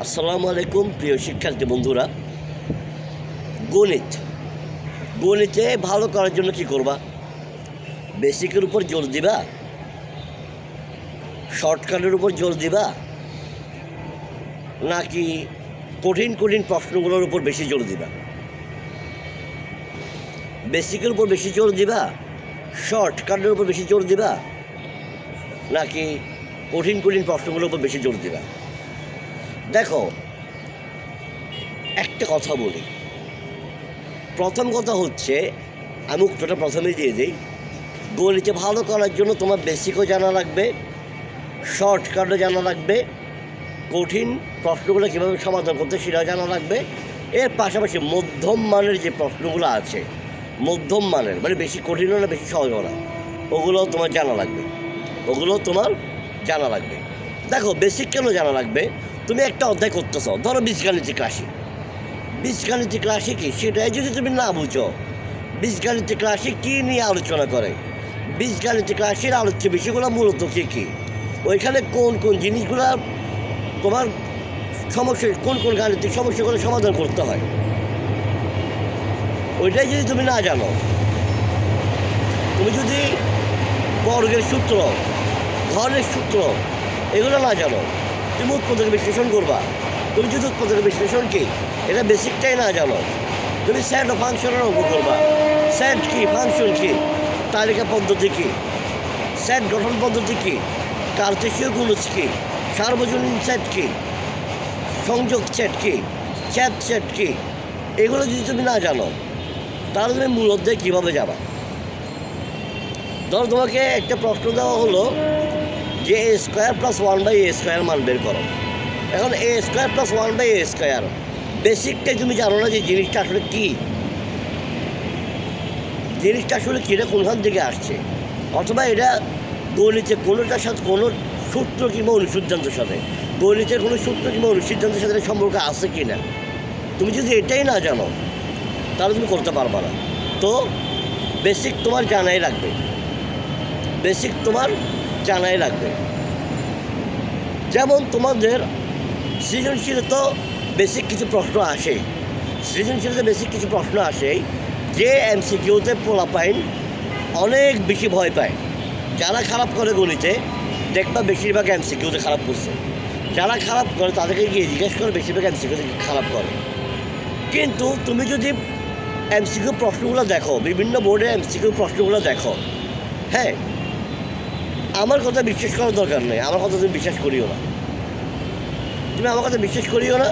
আসসালামু আলাইকুম প্রিয় শিক্ষার্থী বন্ধুরা। গণিতে ভালো করার জন্য কি করবা? বেসিকের উপর জোর দিবা, শর্টকাটের উপর জোর দিবা, নাকি কঠিন কঠিন প্রশ্নগুলোর উপর বেশি জোর দিবা? বেসিকের উপর বেশি জোর দিবা, শর্টকাটের উপর বেশি জোর দিবা, নাকি কঠিন কঠিন প্রশ্নগুলোর উপর বেশি জোর দিবা? দেখো, একটা কথা বলি। প্রথম কথা হচ্ছে, আমি উত্তরটা প্রথমেই দিয়ে দিই। গণিতে ভালো করার জন্য তোমার বেসিকও জানা লাগবে, শর্টকাটও জানা লাগবে, কঠিন প্রশ্নগুলো কীভাবে সমাধান করতে সেটাও জানা লাগবে। এর পাশাপাশি মধ্যম মানের যে প্রশ্নগুলো আছে, মধ্যম মানের মানে বেশি কঠিনও না বেশি সহজও না, ওগুলোও তোমার জানা লাগবে। দেখো, বেসিক কেন জানা লাগবে? তুমি একটা অধ্যায় করতেছ, ধরো বীজগাণিতিক রাশি কি সেটাই যদি তুমি না বুঝো, বীজগাণিতিক রাশি কী নিয়ে আলোচনা করে, বীজগাণিতিক রাশির আলোচ্য বিষয়গুলো মূলত কী, ওইখানে কোন কোন জিনিসগুলো তোমার সমস্যা, কোন কোন গাণিতিক সমস্যাগুলো সমাধান করতে হয়, ওইটাই যদি তুমি না জানো, তুমি যদি বর্গের সূত্র, ঘরের সূত্র এগুলো না জানো, তুমি উৎপাদক বিশ্লেষণ করবা। তুমি যদি উৎপাদক বিশ্লেষণ কি এটা বেসিকটাই না জানো, তুমি সেট ও ফাংশনের অঙ্ক করবা। সেট কি, ফাংশন কি, তালিকা পদ্ধতি কি, সেট গঠন পদ্ধতি কি, কার্তেশীয় গুণজ কি, সার্বজনীন সেট কি, সংযোগ সেট কি, সেট কি, এগুলো যদি তুমি না জানো তাহলে তুমি মূল অধ্যায়ে কীভাবে যাবা? ধরো তোমাকে একটা প্রশ্ন দেওয়া হলো যে a² + 1/a² মান বের করো। এখন a² + 1/a², বেসিকটাই তুমি জানো না যে জিনিসটা আসলে কী, এটা কোনখান থেকে আসছে, অথবা এটা গণিতে কোনোটার সাথে কোনো সূত্র কিংবা অনুসিদ্ধান্তের সাথে, গণিতের কোনো সূত্র কিংবা অনুসিদ্ধান্তের সাথে সম্পর্ক আছে কি না, তুমি যদি এটাই না জানো তাহলে তুমি করতে পারবা না। তো বেসিক তোমার জানাই লাগবে। যেমন তোমাদের সৃজনশীলতা বেসিক কিছু প্রশ্ন আসে, যে এমসিকিউতে পোলাপাইন অনেক বেশি ভয় পায়। যারা খারাপ করে গণিতে দেখবা বেশিরভাগ এমসিকিউতে খারাপ করছে, যারা খারাপ করে তাদেরকে গিয়ে জিজ্ঞেস করে বেশিরভাগ এমসিকিউতে খারাপ করে। কিন্তু তুমি যদি এমসিকিউ প্রশ্নগুলো দেখো, বিভিন্ন বোর্ডের এমসিকিউ প্রশ্নগুলো দেখো, হ্যাঁ, আমার কথা বিশ্বাস করার দরকার নেই, আমার কথা তুমি বিশ্বাস করিও না।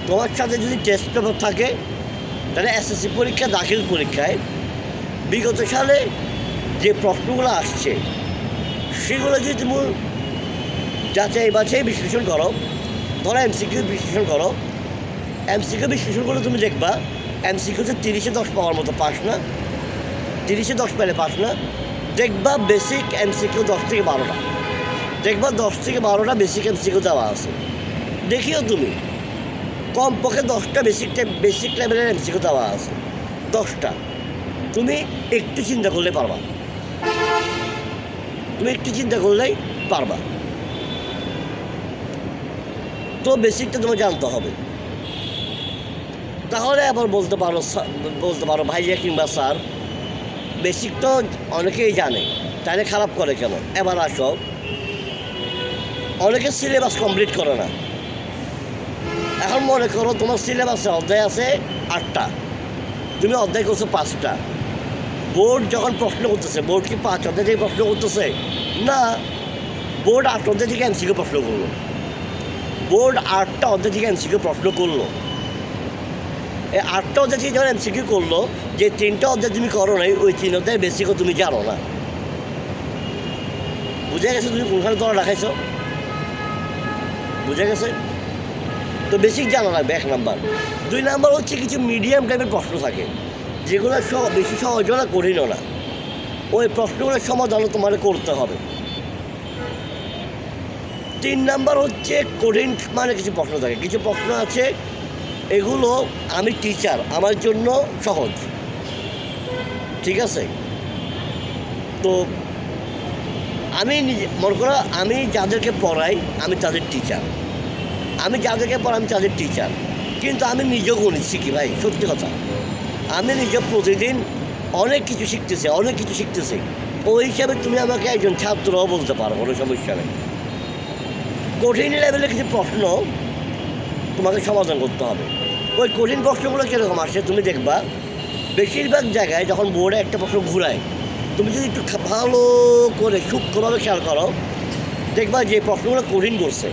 তোমার সাথে যদি টেস্ট পেপার থাকে তাহলে এসএসসি পরীক্ষা, দাখিল পরীক্ষায় বিগত সালে যে প্রশ্নগুলো আসছে সেগুলো যদি তুমি যাচাই বাছাই বিশ্লেষণ করো, ধরো এমসিকিউ বিশ্লেষণগুলো তুমি দেখবা এমসিকিউতে 30-এ 10 পাওয়ার মতো পাস না, 30-এ 10 পেলে পাস না। দেখবা বেসিক এমসিকিউ 10 থেকে 12টা, দেখবা 10 থেকে 12টা বেসিক এমসিকিউ দেওয়া আছে। দেখিও তুমি কমপক্ষে 10টা বেসিক লেভেলের এমসিকিউ দেওয়া আছে, 10টা। তুমি একটু চিন্তা করলেই পারবা। তো বেসিকটা তোমার জানতে হবে। তাহলে আবার বলতে পারো ভাইয়া কিংবা স্যার, বেসিক তো অনেকেই জানে, তাহলে খারাপ করে কেন? এবার আসো, অনেকে সিলেবাস কমপ্লিট করে না। এখন মনে করো তোমার সিলেবাসে অধ্যায় আছে 8টা, তুমি অধ্যায় করছো 5টা। বোর্ড যখন প্রশ্ন করতেছে, বোর্ড কি 5 অধ্যায় থেকে প্রশ্ন করতেছে? না, বোর্ড 8 অধ্যায় থেকে এমসিকিউ প্রশ্ন করলো, বোর্ড 8টা অধ্যায় থেকে এমসিকিউ প্রশ্ন করলো। এই 8টা অধ্যায় থেকে যখন এমসিকিউ করলো, যে 3টা অধ্যায় তুমি করো নাই, ওই 3 অধ্যায় বেসিকও তুমি জানো না। বুঝে গেছে তুমি কোনখানে তোরা রাখাইছো? বুঝে গেছে? তো বেসিক জানা লাগবে 1 নাম্বার। 2 নাম্বার হচ্ছে কিছু মিডিয়াম টাইপের প্রশ্ন থাকে, যেগুলো বেশি সহজও না কঠিনও না, ওই প্রশ্নগুলোর সমাধানও তোমার করতে হবে। 3 নাম্বার হচ্ছে কঠিন মানে কিছু প্রশ্ন থাকে, কিছু প্রশ্ন আছে এগুলো আমি টিচার, আমার জন্য সহজ, ঠিক আছে? তো আমি মনে করো আমি যাদেরকে পড়াই আমি তাদের টিচার, আমি যাদেরকে পড়াই আমি তাদের টিচার, কিন্তু আমি নিজেও গণিত শিখি ভাই, সত্যি কথা। আমি নিজে প্রতিদিন অনেক কিছু শিখতেছি। ওই হিসাবে তুমি আমাকে একজন ছাত্রও বলতে পারো, কোনো সমস্যা নেই। কঠিন লেভেলের কিছু প্রশ্ন তোমাকে সমাধান করতে হবে। ওই কঠিন প্রশ্নগুলো কীরকম আসে তুমি দেখবা, বেশিরভাগ জায়গায় যখন বোর্ডে একটা প্রশ্ন ঘুরায়, তুমি যদি একটু ভালো করে সূক্ষ্মভাবে খেয়াল করো, দেখবা যে প্রশ্নগুলো কঠিন করছে,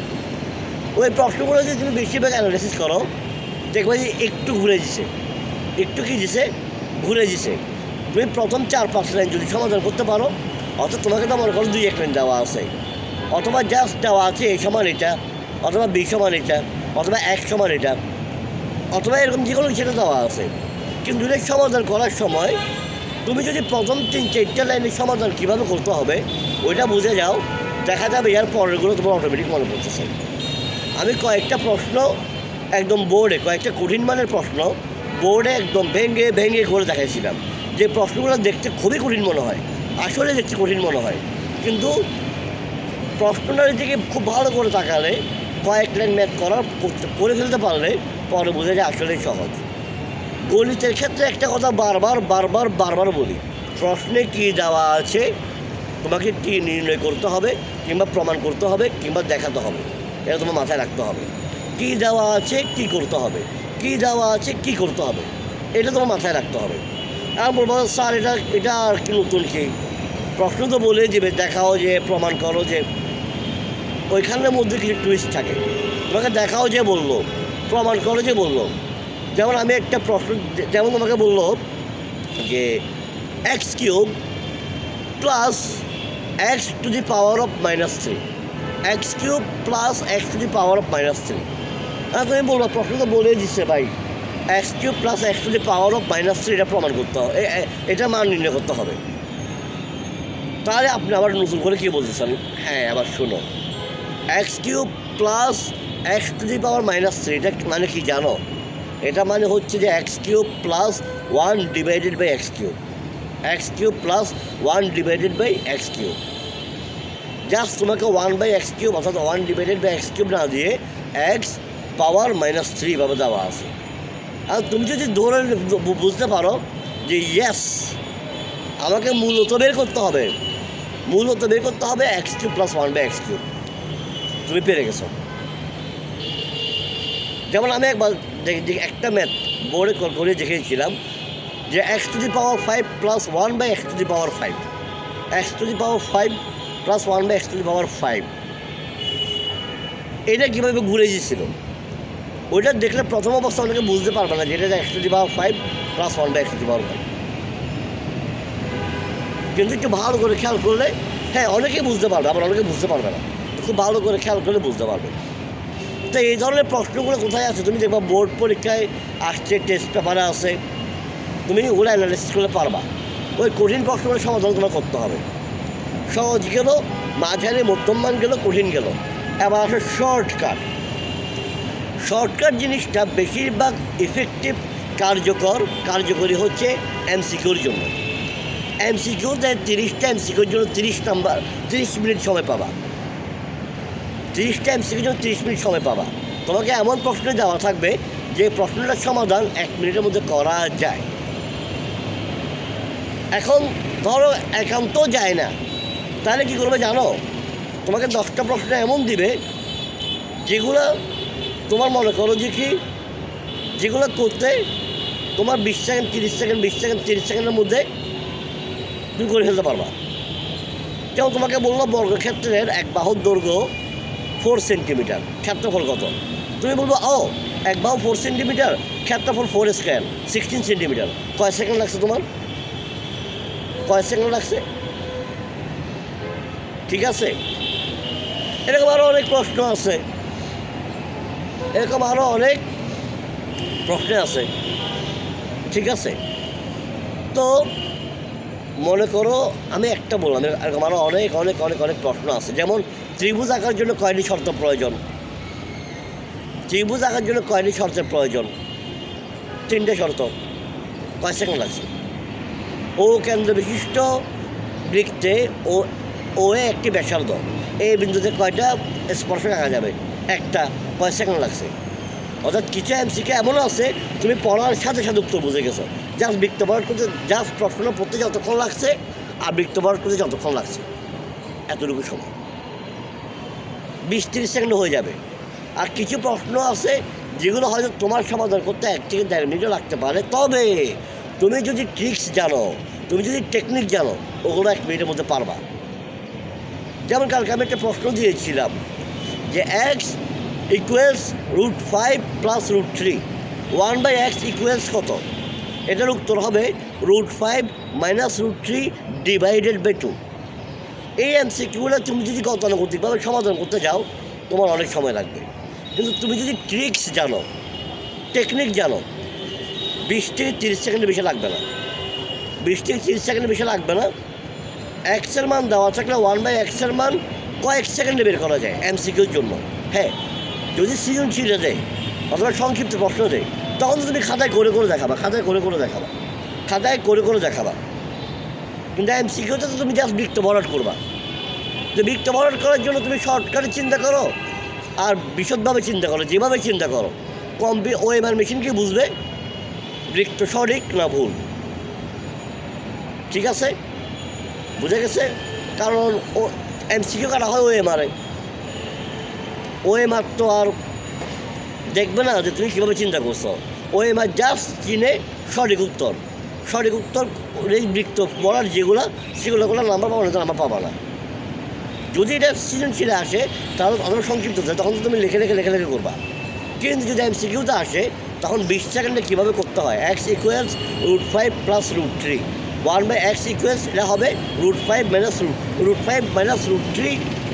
ওই প্রশ্নগুলো যদি তুমি বেশিরভাগ অ্যানালাইসিস করো, দেখবা যে একটু ঘুরে দিছে, একটু কি দিছে, ঘুরে দিছে। তুমি প্রথম 4-5 লাইন যদি সমাধান করতে পারো, অর্থাৎ তোমাকে তো মনে করো 2-1 লাইন দেওয়া আছে, অথবা জাস্ট দেওয়া আছে A সমান এটা, অথবা B সমান এটা, অথবা 1 সমান এটা, অথবা এরকম যে কোনো সেটা দেওয়া আছে। কিন্তু এটা সমাধান করার সময় তুমি যদি প্রথম 3-4টা লাইনের সমাধান কীভাবে করতে হবে ওইটা বুঝে যাও, দেখা যাবে এর পরেরগুলো তোমার অটোমেটিক মনে পড়তেছে। আমি কয়েকটা প্রশ্ন একদম বোর্ডে, কয়েকটা কঠিন মানের প্রশ্ন বোর্ডে একদম ভেঙে করে দেখাইছিলাম, যে প্রশ্নগুলো দেখতে খুবই কঠিন মনে হয়, আসলে দেখতে কঠিন মনে হয়, কিন্তু প্রশ্নটার দিকে খুব ভালো করে তাকালে, কয়েক লাইন ম্যাথ করে ফেলতে পারলে পরে বোঝা যায় আসলেই সহজ। গণিতের ক্ষেত্রে একটা কথা বারবার বলি, প্রশ্নে কী দেওয়া আছে তোমাকে কী নির্ণয় করতে হবে, কিংবা প্রমাণ করতে হবে, কিংবা দেখাতে হবে, এটা তোমার মাথায় রাখতে হবে। কী দেওয়া আছে কী করতে হবে, কী দেওয়া আছে কী করতে হবে, এটা তোমার মাথায় রাখতে হবে। আর বলবো স্যার এটা আর কি নতুন কি, প্রশ্ন তো বলে দেবে, দেখাও যে, প্রমাণ করো যে, ওইখানের মধ্যে কিছু টুইস্ট থাকে। তোমাকে দেখাও যে বললো, প্রমাণ করো যে বললো। যেমন আমি একটা প্রশ্ন, যেমন তোমাকে বললো যে x³ plus x⁻³ x³ plus x⁻³ হ্যাঁ, তুমি বলবো প্রশ্ন তো বলে দিচ্ছে ভাই, x³ প্লাস x⁻³ এটা প্রমাণ করতে হবে, এটা মান নির্ণয় করতে হবে। তাহলে আপনি আবার নতুন করে কী বলতেছেন, হ্যাঁ আবার শোনো, x³ প্লাস x⁻³ এটা মানে কি জানো? এটা মানে হচ্ছে যে x³ plus 1/x³, x³ plus 1/x³। Just তোমাকে 1/x³ অর্থাৎ 1/x³ না দিয়ে x⁻³ ভাবে দেওয়া আছে। আর তুমি যদি ধরে বুঝতে পারো যে ইয়েস, আমাকে মূলত বের করতে হবে x³ প্লাস 1/x³, তুমি পেরে গেছো। যেমন আমি একবার একটা ম্যাথ বোর্ডে করে দেখিয়েছিলাম যে x⁵ plus 1/x⁵, x⁵ plus 1/x⁵, এটা কীভাবে ঘুরে গিয়েছিল, ওইটা দেখলে প্রথম অবস্থা অনেকে বুঝতে পারবে না যে এটা x⁵ প্লাস 1/x⁵। কিন্তু একটু ভালো করে খেয়াল করলে, হ্যাঁ অনেকেই বুঝতে পারবে, আবার অনেকে বুঝতে পারবে না, খুব ভালো করে খেয়াল করলে বুঝতে পারবে। তো এই ধরনের প্রশ্নগুলো কোথায় আছে তুমি দেখবা, বোর্ড পরীক্ষায় আসছে, টেস্ট পেপারে আছে, তুমি ওগুলো অ্যানালাইসিস করলে পারবা। ওই কঠিন প্রশ্নগুলো সমাধান তোমার করতে হবে। সহজ গেল, মাঝারি মধ্যমান গেল, কঠিন গেল। এবার আসে শর্টকাট জিনিসটা বেশিরভাগ ইফেক্টিভ কার্যকরী হচ্ছে MCQর জন্য। MCQতে 30টা MCQর জন্য 30 মিনিট সময় পাবা। 30টা MCQর জন্য 30 মিনিট সময় পাবা। তোমাকে এমন প্রশ্ন দেওয়া থাকবে যে প্রশ্নটার সমাধান 1 মিনিটের মধ্যে করা যায়। এখন ধরো একান্ত যায় না, তাহলে কী করবে জানো? তোমাকে 10টা প্রশ্ন এমন দিবে যেগুলো তোমার মনে করো যে কি, যেগুলো করতে তোমার 20 সেকেন্ড 30 সেকেন্ডের মধ্যে তুমি করে ফেলতে পারবা। যেমন তোমাকে বললো বর্গক্ষেত্রের এক বাহুর দৈর্ঘ্য 4 সেন্টিমিটার, ক্ষেত্রফল কত? তুমি বলবো এক বাহু 4 সেন্টিমিটার, ক্ষেত্রফল 4² 16 সেন্টিমিটার। কয় সেকেন্ড লাগছে তোমার? লাগছে? ঠিক আছে, এরকম আরও অনেক প্রশ্ন আছে, ঠিক আছে। তো মনে করো আমি একটা বললাম, এরকম আরও অনেক প্রশ্ন আছে। যেমন ত্রিভুজ আঁকার জন্য কয়টি শর্তের প্রয়োজন? 3টে শর্ত। কয় সেকেন্ড লাগছে? ও কেন্দ্র বিশিষ্ট বৃত্তে ও একটি ব্যাসার্ধ, এই বিন্দুতে কয়টা স্পর্শক আঁকা যাবে? একটা কয়েক সেকেন্ড লাগছে। অর্থাৎ কিছু এমসিকে এমনও আছে তুমি পড়ার সাথে সাথে উত্তর বুঝে গেছো, জাস্ট বৃত্ত ভরাট করতে, জাস্ট প্রশ্ন পড়তে যতক্ষণ লাগছে আর বৃত্ত ভরাট করতে যতক্ষণ লাগছে এতটুকু সময় 20-30 সেকেন্ড হয়ে যাবে। আর কিছু প্রশ্ন আছে যেগুলো হয়তো তোমার সমাধান করতে 1 থেকে 1.5 মিনিটও লাগতে পারে, তবে তুমি যদি ট্রিক্স জানো, তুমি যদি টেকনিক জানো, ওগুলো 1 মিনিটের মধ্যে পারবা। যেমন কালকে আমি একটা প্রশ্ন দিয়েছিলাম যে এক্স ইকুয়ালস √5 + √3, 1/x ইকুয়ালস কত? এটার উত্তর হবে √5 - √3 / 2। এই এমসিকিউগুলো তুমি যদি গতানুগতিকভাবে সমাধান করতে যাও তোমার অনেক সময় লাগবে, কিন্তু তুমি যদি ট্রিক্স জানো, টেকনিক জানো, 20 থেকে 30 সেকেন্ডের বেশি লাগবে না। 20 থেকে 30 সেকেন্ডের বেশি লাগবে না। এক্সের মান দেওয়া থাকলে 1/x এর মান কয়েক সেকেন্ডে বের করা যায় এমসিকিউর জন্য। হ্যাঁ, যদি সৃজনশীল দেয় অথবা সংক্ষিপ্ত প্রশ্ন দেয় তখন তো তুমি খাতায় করে দেখাবা, কিন্তু এমসিকিউতে তো তুমি জাস্ট বৃত্ত ভরাট করবা। যে বৃত্ত ভরাট করার জন্য তুমি শর্টকাটে চিন্তা করো আর বিশদভাবে চিন্তা করো, যেভাবে চিন্তা করো ওএমআর মেশিন কি বুঝবে বৃত্ত সঠিক না ভুল। ঠিক আছে, বুঝে গেছে? কারণ ও এমসিকিউ কাটা হয় ওএমআর তো আর দেখবে না যে তুমি কীভাবে চিন্তা করছো। ওএমআর জাস্ট চিনে সঠিক উত্তর এই বৃত্ত বলার সেগুলো নাম্বার পাবো না, নাম্বার পাবা না। যদি এটা সৃজনশীলে আসে তাহলে অথবা সংক্ষিপ্ত যায়, তখন তো তুমি লেখে করবা। কিন্তু যদি এমসিকিউতে আসে তখন 20 সেকেন্ডে কীভাবে করতে হয়, x ইকুয়ালস √5 + √3, 1/x ইকুয়ালস এটা হবে √5 - √3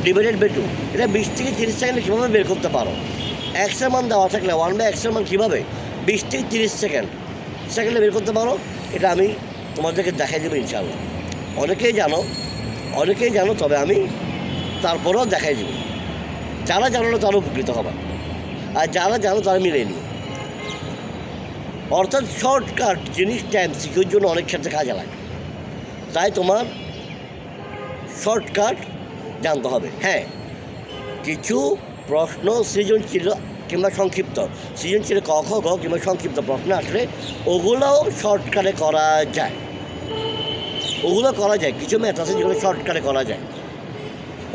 / 2। এটা 20 থেকে 30 সেকেন্ডে কীভাবে বের করতে পারো? এক্সের মান দেওয়া থাকলে 1/x এর মান কীভাবে 20 থেকে 30 সেকেন্ডে বের করতে পারো, এটা আমি তোমাদেরকে দেখাই দেবো ইনশাআল্লাহ। অনেকেই জানো, তবে আমি তারপরেও দেখাই দেবো। যারা জানো না তারা উপকৃত হবে, আর যারা জানো তারা মিলিয়ে নিও। অর্থাৎ শর্টকাট জিনিসটা এমসিকিউর জন্য অনেক ক্ষেত্রে কাজে লাগে, তাই তোমার শর্টকাট জানতে হবে। হ্যাঁ, কিছু প্রশ্ন সৃজনশীল কিংবা সংক্ষিপ্ত, সৃজনশীল ক খ গ কিংবা সংক্ষিপ্ত প্রশ্ন আসলে ওগুলোও শর্টকাটে করা যায়, কিছু ম্যাথ আছে যেগুলো শর্টকাটে করা যায়।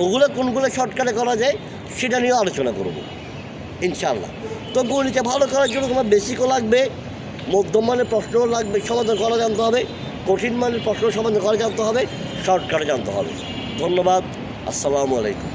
ওগুলো কোনগুলো শর্টকাটে করা যায় সেটা নিয়েও আলোচনা করব ইনশাআল্লাহ। তো গণিতে ভালো করার জন্য তোমার বেসিকও লাগবে, মধ্যম মানের প্রশ্নও লাগবে, সমাধান করা জানতে হবে, কঠিন মানের প্রশ্ন সমাধান করা জানতে হবে, শর্টকাটে জানতে হবে। ধন্যবাদ, আসসালামু আলাইকুম।